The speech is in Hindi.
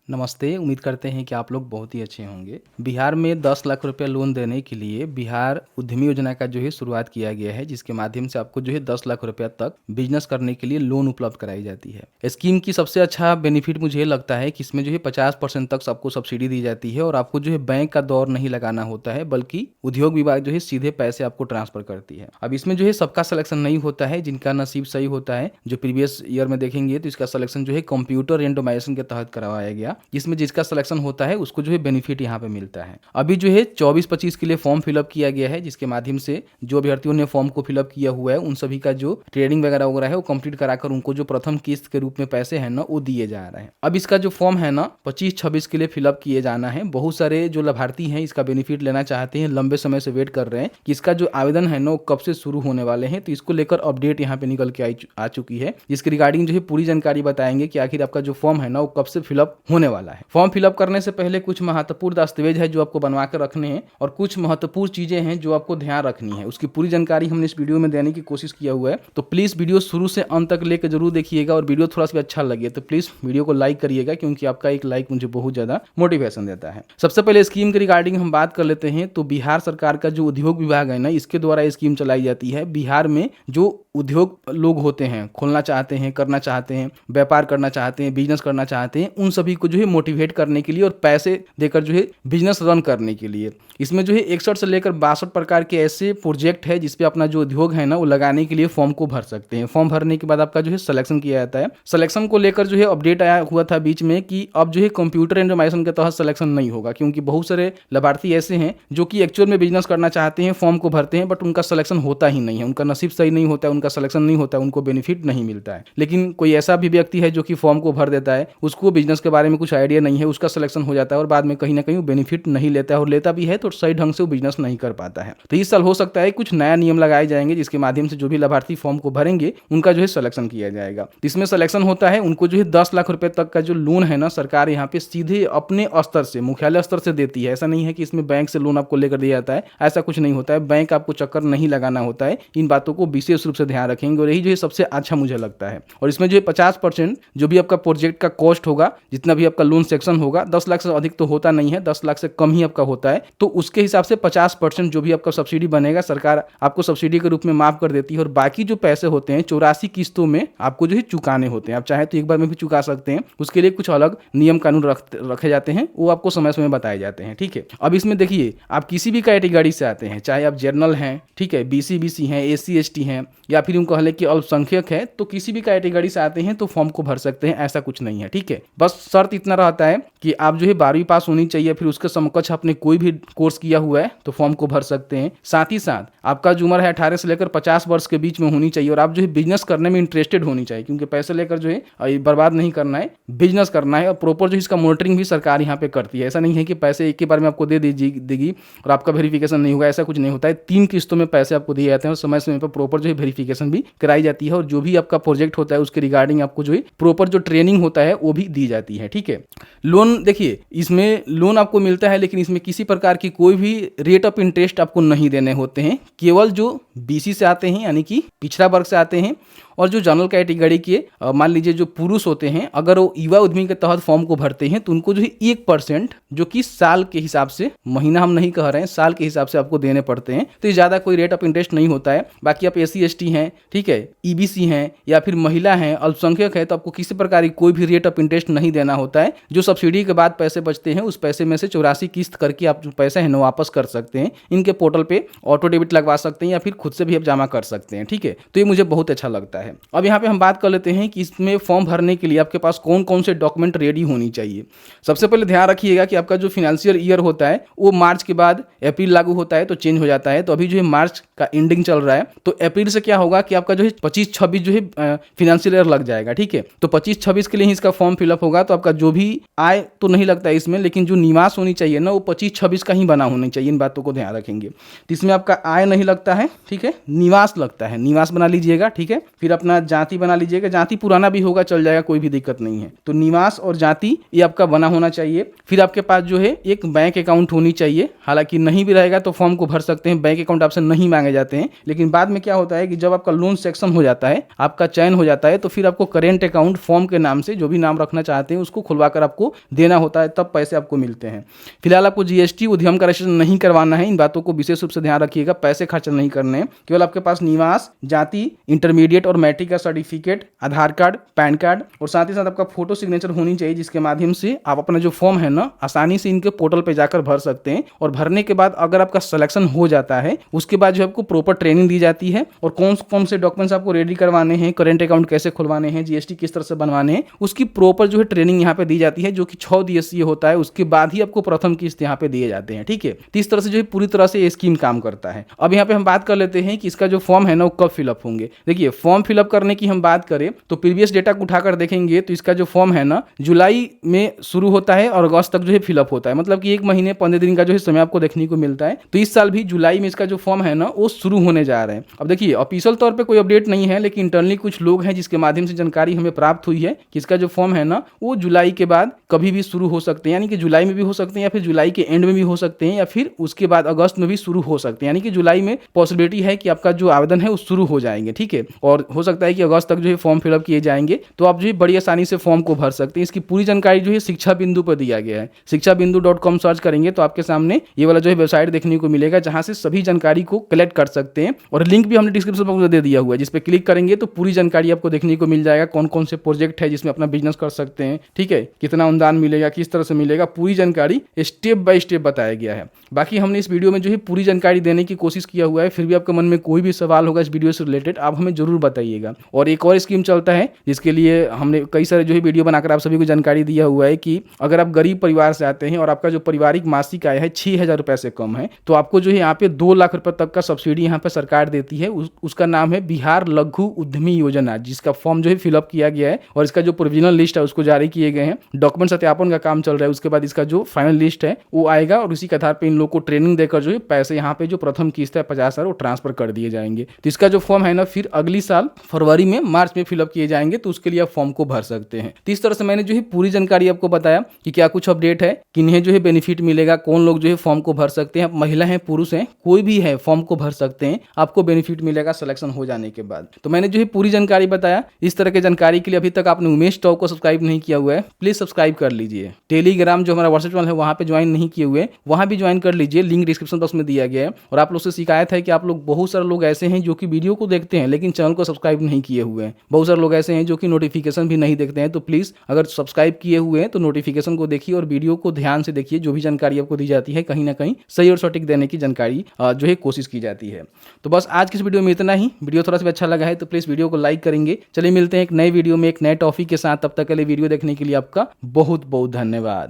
नमस्ते, उम्मीद करते हैं कि आप लोग बहुत ही अच्छे होंगे। बिहार में 10 लाख रुपया लोन देने के लिए बिहार उद्यमी योजना का शुरुआत किया गया है, जिसके माध्यम से आपको 10 लाख रुपया तक बिजनेस करने के लिए लोन उपलब्ध कराई जाती है। स्कीम की सबसे अच्छा बेनिफिट मुझे लगता है कि इसमें 50% तक आपको सब्सिडी दी जाती है और आपको बैंक का दौर नहीं लगाना होता है, बल्कि उद्योग विभाग सीधे पैसे आपको ट्रांसफर करती है। अब इसमें सबका सिलेक्शन नहीं होता है, जिनका नसीब सही होता है। जो प्रीवियस ईयर में देखेंगे तो इसका सिलेक्शन कंप्यूटर रेंडमाइजेशन के तहत करवाया गया, जिसमें जिसका सिलेक्शन होता है उसको बेनिफिट यहाँ पे मिलता है। अभी 24-25 के लिए फॉर्म फिलअप किया गया है, जिसके माध्यम से जो अभ्यर्थियों ने फॉर्म को फिलअप किया हुआ है उन सभी का ट्रेडिंग वगैरह है वो कंप्लीट कराकर उनको प्रथम किस्त के रूप में पैसे हैं ना वो दिए जा रहे हैं। अब इसका फॉर्म है ना 25-26 के लिए फिलअप किए जाना है। बहुत सारे जो लाभार्थी हैं इसका बेनिफिट लेना चाहते हैं, लंबे समय से वेट कर रहे हैं कि इसका आवेदन है ना वो कब से शुरू होने वाले हैं। तो इसको लेकर अपडेट यहाँ पे निकल के आ चुकी है, जिसके रिगार्डिंग पूरी जानकारी बताएंगे कि आखिर आपका फॉर्म है ना वो कब से फिलअप होने वाला है। फॉर्म फिलअप करने से पहले कुछ महत्वपूर्ण दस्तावेज है जो आपको बनवा कर रखने हैं और कुछ महत्वपूर्ण चीजें हैं जो आपको ध्यान रखनी है। उसकी पूरी जानकारी हमने इस वीडियो में देने की कोशिश किया हुआ है, तो प्लीज वीडियो शुरू से अंत तक लेकर जरूर देखिएगा। और वीडियो थोड़ा सा अच्छा लगे तो प्लीज वीडियो को लाइक करिएगा, क्योंकि आपका एक लाइक मुझे बहुत ज्यादा मोटिवेशन देता है। सबसे पहले स्कीम के रिगार्डिंग हम बात कर लेते हैं। तो बिहार सरकार का उद्योग विभाग है ना, इसके द्वारा स्कीम चलाई जाती है। बिहार में जो उद्योग लोग होते हैं, खोलना चाहते हैं, करना चाहते हैं, व्यापार करना चाहते हैं, बिजनेस करना चाहते हैं, उन सभी को मोटिवेट करने के लिए और पैसे देकर बिजनेस रन करने के लिए इसमें 61 से लेकर 62 प्रकार के ऐसे प्रोजेक्ट है जिसपे अपना उद्योग है ना वो लगाने के लिए फॉर्म को भर सकते हैं। फॉर्म भरने के बाद आपका सिलेक्शन किया जाता है। सिलेक्शन को लेकर अपडेट आया हुआ था बीच में कि अब कंप्यूटर रेंडमाइजेशन के तहत सिलेक्शन नहीं होगा, क्योंकि बहुत सारे लाभार्थी ऐसे हैं जो कि एक्चुअल में बिजनेस करना चाहते हैं, फॉर्म को भरते हैं, बट उनका सिलेक्शन होता ही नहीं है, उनका नसीब सही नहीं होता है, उनका सिलेक्शन नहीं होता है, उनको बेनिफिट नहीं मिलता है। लेकिन कोई ऐसा भी व्यक्ति है जो कि फॉर्म को भर देता है, उसको बिजनेस के बारे में कुछ आइडिया नहीं है, उसका सिलेक्शन हो जाता है और बाद में कहीं ना कहीं बेनिफिट नहीं लेता है, और लेता भी है तो सही ढंग से वो बिजनेस नहीं कर पाता है। तो इस साल हो सकता है कुछ नया नियम लगाए जाएंगे, जिसके माध्यम से जो भी लाभार्थी फॉर्म को भरेंगे उनका सिलेक्शन किया जाएगा। तो इसमें सिलेक्शन होता है, उनको 10 लाख रुपए तक का लोन है ना सरकार यहाँ पे सीधे अपने स्तर से, मुख्यालय स्तर से देती है। ऐसा नहीं है कि इसमें बैंक से लोन आपको लेकर दिया जाता है, ऐसा कुछ नहीं होता है। बैंक आपको चक्कर नहीं लगाना होता है। इन बातों को विशेष रूप से ध्यान रखेंगे और यही सबसे अच्छा मुझे लगता है। और इसमें 50% जो भी आपका प्रोजेक्ट का कॉस्ट होगा, जितना भी आपका लोन सेक्शन होगा, 10 लाख से अधिक तो होता नहीं है, 10 लाख से कम ही आपका होता है, तो उसके हिसाब से 50% जो भी आपका सब्सिडी बनेगा सरकार आपको सब्सिडी के रूप में माफ कर देती है। और बाकी जो पैसे होते हैं 84 किस्तों में आपको चुकाने होते हैं। आप चाहे तो एक बार में भी चुका सकते हैं, उसके लिए कुछ अलग नियम कानून रखे जाते हैं, वो आपको समय समय बताए जाते हैं। ठीक है, अब इसमें देखिए आप किसी भी कैटेगरी से आते हैं, चाहे आप जनरल हैं, ठीक है, BC हैं, SC ST हैं, या फिर उनको कहले कि अल्पसंख्यक है, तो किसी भी कैटेगरी से आते हैं तो फॉर्म को भर सकते हैं, ऐसा कुछ नहीं है। ठीक है, बस शर्त इतना रहता है कि आप 12वीं पास होनी चाहिए, फिर उसके समकक्ष आपने कोई भी कोर्स किया हुआ है तो फॉर्म को भर सकते हैं। साथ ही साथ आपका जो उम्र है 18 से लेकर 50 वर्ष के बीच में होनी चाहिए, और आप बिजनेस करने में इंटरेस्टेड होनी चाहिए, क्योंकि पैसे लेकर बर्बाद नहीं करना है, बिजनेस करना है। और प्रॉपर इसका मॉनिटरिंग भी सरकार यहाँ पे करती है। ऐसा नहीं है कि पैसे एक ही बार में आपको देगी और आपका वेरिफिकेशन नहीं होगा, ऐसा कुछ नहीं होता है। 3 किस्तों में पैसे आपको दिए जाते हैं और समय समय पर प्रॉपर वेरिफिकेशन भी कराई जाती है, और जो भी आपका प्रोजेक्ट होता है उसके रिगार्डिंग आपको प्रॉपर ट्रेनिंग होता है वो भी दी जाती है। ठीक है, लोन देखिए, इसमें लोन आपको मिलता है, लेकिन इसमें किसी प्रकार की कोई भी रेट ऑफ इंटरेस्ट आपको नहीं देने होते हैं। केवल जो BC से आते हैं, यानी कि पिछड़ा वर्ग से आते हैं, और जो जनरल कैटेगरी के मान लीजिए जो पुरुष होते हैं, अगर वो युवा उद्यमी के तहत फॉर्म को भरते हैं तो उनको 1% जो कि साल के हिसाब से, महीना हम नहीं कह रहे हैं, साल के हिसाब से आपको देने पड़ते हैं। तो ज्यादा कोई रेट ऑफ इंटरेस्ट नहीं होता है। बाकी आप SC ST हैं, ठीक है, EBC हैं, या फिर महिला हैं, अल्पसंख्यक है, तो आपको किसी प्रकार की कोई भी रेट ऑफ इंटरेस्ट नहीं देना होता है। जो सब्सिडी के बाद पैसे बचते हैं उस पैसे में से 84 किस्त करके आप जो पैसे हैं वापस कर सकते हैं। इनके पोर्टल पे ऑटो डेबिट लगवा सकते हैं या फिर खुद से भी आप जमा कर सकते हैं। ठीक है, तो ये मुझे बहुत अच्छा लगता है। अब यहाँ पे हम बात कर लेते हैं कि इसमें फॉर्म भरने के लिए आपके पास कौन कौन से डॉक्यूमेंट रेडी होनी चाहिए। सबसे पहले ध्यान रखिएगा कि आपका जो फाइनेंशियल ईयर होता है वो मार्च के बाद अप्रैल लागू होता है तो चेंज हो जाता है। तो अभी मार्च का एंडिंग चल रहा है, तो अप्रैल से क्या होगा कि आपका 25-26 फाइनेंशियल ईयर लग जाएगा। ठीक है, तो 25-26 के लिए ही इसका फॉर्म फिलअप होगा। तो आपका जो भी आय तो नहीं लगता है इसमें, लेकिन जो निवास होनी चाहिए ना वो 25-26 का ही बना होना चाहिए। इन बातों को ध्यान रखेंगे। तो इसमें आपका आय नहीं लगता है, ठीक है, निवास लगता है, निवास बना लीजिएगा। ठीक है, फिर अपना जाति बना लीजिएगा, जाति पुराना भी होगा चल जाएगा, कोई भी दिक्कत नहीं है। तो निवास और जाति ये आपका बना होना चाहिए। फिर आपके पास एक बैंक अकाउंट होनी चाहिए। हालांकि नहीं भी रहेगा तो फॉर्म को भर सकते हैं, बैंक अकाउंट आपसे नहीं मांगे जाते हैं। लेकिन बाद में क्या होता है कि जब आपका लोन सेक्शन हो जाता है, आपका चयन हो जाता है, तो फिर आपको करेंट अकाउंट फॉर्म के नाम से जो भी नाम रखना चाहते हैं उसको खुलवाकर आपको आपको देना होता है, तब पैसे आपको मिलते हैं। फिलहाल आपको जीएसटी उद्यम का रजिस्ट्रेशन नहीं करवाना है, इन बातों को विशेष रूप से ध्यान रखिएगा। पैसे खर्च नहीं करने हैं, केवल आपके पास निवास, जाति, इंटरमीडिएट और मैट्रिक का सर्टिफिकेट, आधार कार्ड, पैन कार्ड और साथ ही साथ आपका फोटो सिग्नेचर होनी चाहिए, जिसके माध्यम से आप अपना जो फॉर्म है ना आसानी से इनके पोर्टल पे जाकर भर सकते हैं। और भरने के बाद अगर आपका सिलेक्शन हो जाता है, उसके बाद जो आपको प्रॉपर ट्रेनिंग दी जाती है और कौन कौन से डॉक्यूमेंट्स आपको रेडी करवाने हैं, करेंट अकाउंट कैसे खुलवाने हैं, जीएसटी किस तरह से बनवाने हैं, उसकी प्रॉपर जो है ट्रेनिंग यहाँ पे दी जाती है, जो कि 6 दिवसीय होता है। उसके बाद ही आपको प्रथम किस्त यहाँ पे दिए जाते हैं। ठीक है, तो इस तरह से जो है पूरी तरह से ये स्कीम काम करता है। अब यहाँ पे हम बात कर लेते हैं कि इसका जो फॉर्म है ना वो कब फिलअप होंगे। देखिए, फॉर्म फिलअप करने की हम बात करें तो प्रीवियस डेटा को उठाकर देखेंगे तो इसका जो फॉर्म है ना जुलाई में शुरू होता है और अगस्त तक जो है फिलअप होता है। मतलब कि 1 महीने 15 दिन का जो है समय आपको देखने को मिलता है। तो इस साल भी जुलाई में इसका जो फॉर्म है ना वो शुरू होने जा रहे हैं। अब देखिए, ऑफिशियल तौर पे कोई अपडेट नहीं है, लेकिन इंटरनली कुछ लोग हैं जिसके माध्यम से जानकारी हमें प्राप्त हुई है कि इसका जो फॉर्म है ना वो जुलाई के बाद कभी भी शुरू हो सकते हैं, यानी कि जुलाई में भी हो सकते हैं या फिर जुलाई के एंड में भी हो सकते हैं या फिर उसके बाद अगस्त में भी शुरू हो सकते हैं। यानी कि जुलाई में पॉसिबिलिटी है कि आपका जो आवेदन है वो शुरू हो जाएंगे। ठीक है, और हो सकता है कि अगस्त तक जो है फॉर्म फिलअप किए जाएंगे, तो आप जो है बड़ी आसानी से फॉर्म को भर सकते हैं। इसकी पूरी जानकारी जो है शिक्षा बिंदु पर दिया गया है। शिक्षाबिंदु.com सर्च करेंगे तो आपके सामने ये वाला जो है वेबसाइट देखने को मिलेगा, जहां से सभी जानकारी को कलेक्ट कर सकते हैं। और लिंक भी हमने डिस्क्रिप्शन बॉक्स में दे दिया हुआ है, जिस पे क्लिक करेंगे तो पूरी जानकारी आपको देखने को मिल जाएगा। कौन कौन से प्रोजेक्ट है जिसमें अपना बिजनेस कर सकते हैं, ठीक है, कितना अनुदान मिलेगा, किस तरह से मिलेगा, पूरी जानकारी स्टेप बाय स्टेप बताया गया है। बाकी हमने इस वीडियो में जो है पूरी जानकारी देने की कोशिश किया हुआ है। फिर भी आपके मन में कोई भी सवाल होगा इस वीडियो से रिलेटेड, आप हमें जरूर बताइएगा। और एक और स्कीम चलता है जिसके लिए हमने कई सारे जो है वीडियो बनाकर आप सभी को जानकारी दिया हुआ है कि अगर आप गरीब परिवार से आते हैं और आपका जो पारिवारिक मासिक आय है 6,000 रुपए से कम है, तो आपको जो है यहाँ पे 2 लाख रुपए तक का सब्सिडी यहाँ पे सरकार देती है। उसका नाम है बिहार लघु उद्यमी योजना, जिसका फॉर्म जो है फिलअप किया गया है और इसका जो प्रोविजनल लिस्ट है उसको जारी किए गए हैं। डॉक्यूमेंट सत्यापन का काम चल रहा है, उसके बाद इसका जो फाइनल लिस्ट है वो आएगा और उसी के आधार पर इन लोग को ट्रेनिंग देकर जो है पैसे यहाँ पे जो प्रथम किस्त है 50,000 वो ट्रांसफर कर दिए जाएंगे। तो इसका जो फॉर्म है ना फिर अगली साल फरवरी में मार्च में फिलअप किए जाएंगे, तो उसके लिए आप फॉर्म को भर सकते हैं। तो इस तरह से मैंने जो है पूरी जानकारी आपको बताया कि क्या कुछ अपडेट है, किन्हें जो है बेनिफिट मिलेगा, कौन लोग जो है फॉर्म को भर सकते हैं। आप महिला हैं, पुरुष हैं, कोई भी है फॉर्म को भर सकते हैं, आपको बेनिफिट मिलेगा सिलेक्शन हो जाने के बाद। तो मैंने जो है पूरी जानकारी बताया। इस तरह की जानकारी के लिए अभी तक आपने उमेश टॉक को सब्सक्राइब नहीं किया हुआ है, प्लीज सब्सक्राइब कर लीजिए। टेलीग्राम जो हमारा व्हाट्सएप चैनल है वहां पे ज्वाइन नहीं किए हुए, वहां भी ज्वाइन कर लीजिए, लिंक डिस्क्रिप्शन बॉक्स में दिया गया है। और आप लोग से शिकायत है कि आप लोग बहुत सारे लोग ऐसे हैं जो कि वीडियो को देखते हैं लेकिन चैनल को सब्सक्राइब नहीं किए हुए हैं। बहुत सारे लोग ऐसे हैं जो कि नोटिफिकेशन भी नहीं देखते हैं। तो प्लीज अगर सब्सक्राइब किए हुए हैं तो नोटिफिकेशन को देखिए और वीडियो को ध्यान से देखिए। जो भी जानकारी आपको दी जाती है कहीं ना कहीं सही और सटीक देने की जानकारी जो है कोशिश की जाती है। तो बस आज की इस वीडियो में इतना ही। वीडियो थोड़ा सा अच्छा लगा है तो प्लीज वीडियो को लाइक करेंगे। चलिए मिलते हैं एक नए वीडियो में एक नए टॉपिक के साथ। तब तक के लिए वीडियो देखने के लिए आपका बहुत बहुत धन्यवाद।